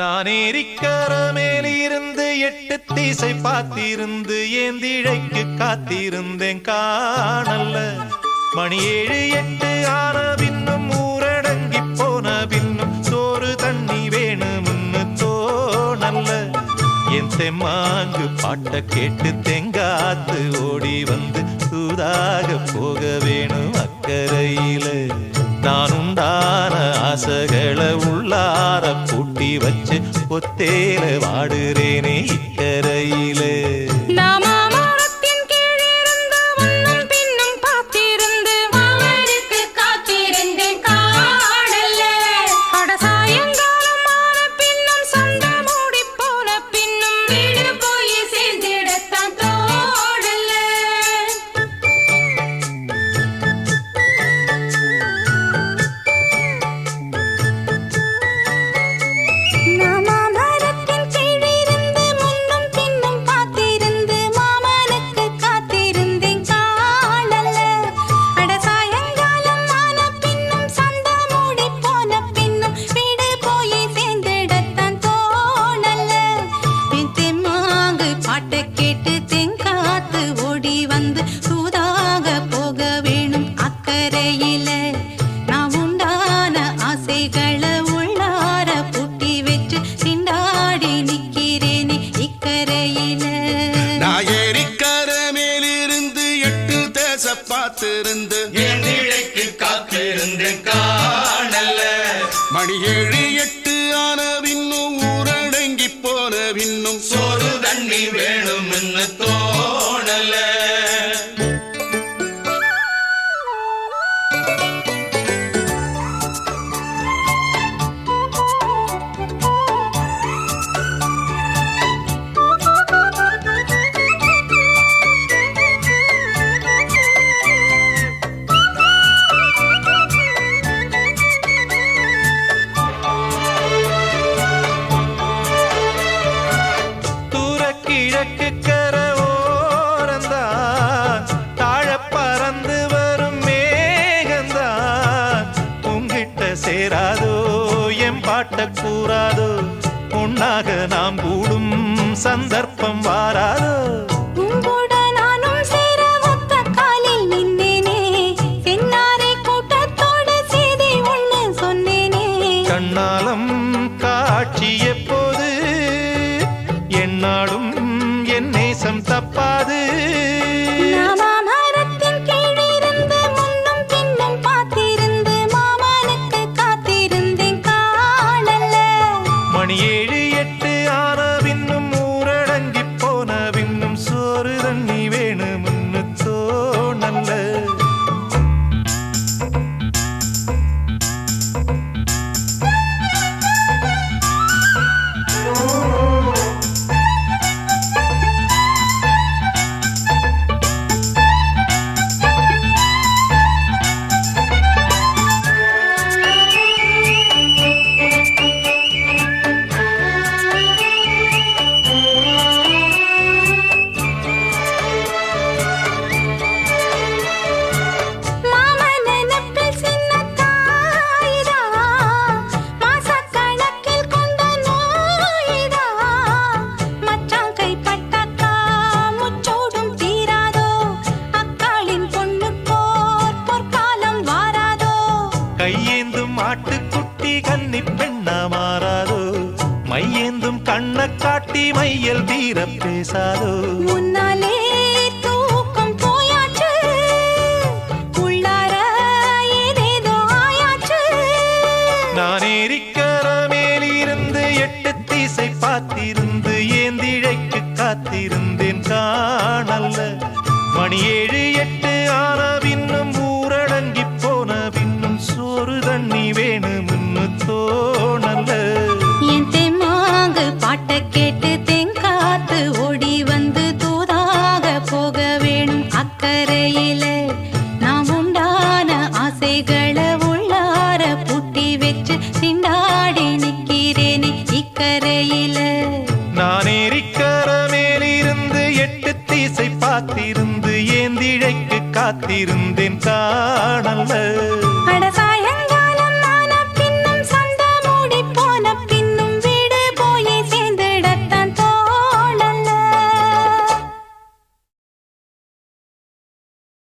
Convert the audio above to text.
நான் ஏரிக்கர மேலிருந்து 8 திசை பார்த்திருந்து ஏந்திழைக்கு காத்திருந்தேன் காணல்ல. மணி 7 8 ஆன பின்னும் ஊரடங்கி போன பின்னும் சோறு தண்ணி வேணும்னு தோணல்ல. என் தெம்மாங்கு பாட்ட கேட்டு தெங்காத்து ஓடி வந்து சூதாக போக வேணும் அக்கறையில. நான் உண்டான ஆசைகளை உள்ளார பூட்டி வச்சு ஒத்தேல வாடுறேனே இக்கரையில. பார்த்திருந்து ஏந்திழைக்கு காத்திருந்தேன் காணல்ல. மணி 7 8 ஆன பின்னும் ஊரடங்கி போன பின்னும் சோறு தண்ணி வேணும்னு தோணல. கிழக்கு கர ஓரந்தான் தாழ பறந்து வரும் மேகந்தான். உங்கிட்ட சேராதோ என் பாட்ட கூறாதோ, உன்னாக நாம் கூடும் சந்தர்ப்பம் வாராதோ. கண்ணாலம் காட்சி எப்போது என்னாலும் என் நேசம் தப்பாது. மணி 7 8 ஆன பின்னும் ஊரடங்கி போன பின்னும் சோறு தண்ணி வேணும்னு தோணல்ல. கையேந்தும் ஆட்டுக்குட்டி கன்னி பெண்ணா மாறாதோ, மையேந்தும் கண்ண காட்டி மையல் தீர பேசாதோ. முன்னாலே தூக்கம் போயாச்சு, உள்ளார ஏதேதோ ஆயாச்சு. நான் ஏரிக்கர மேலிருந்து 8 திசை பார்த்திருந்து ஏந்திழைக்கு காத்திருந்தேன் காணல்ல. மணி 7 8 ஆன பின்னும் ஊரடங்கி போன பின்னும் சோறு தண்ணி வேணும்னு தோணல்ல. என் தெம்மாங்கு பாட்ட கேட்டு தெங்காத்து ஓடி வந்து தூதாக போக வேணும் அக்கறையில. நாம் உண்டான ஆசைகளை உள்ளார பூட்டி வச்சு திண்டாடி நிக்கிறேனே இக்கரையில. நான் ஏரிக்கர மேலிருந்து 8 திசை பார்த்திருந்து ஏந்திழைக்கு காத்திருந்தேன் காணல்ல.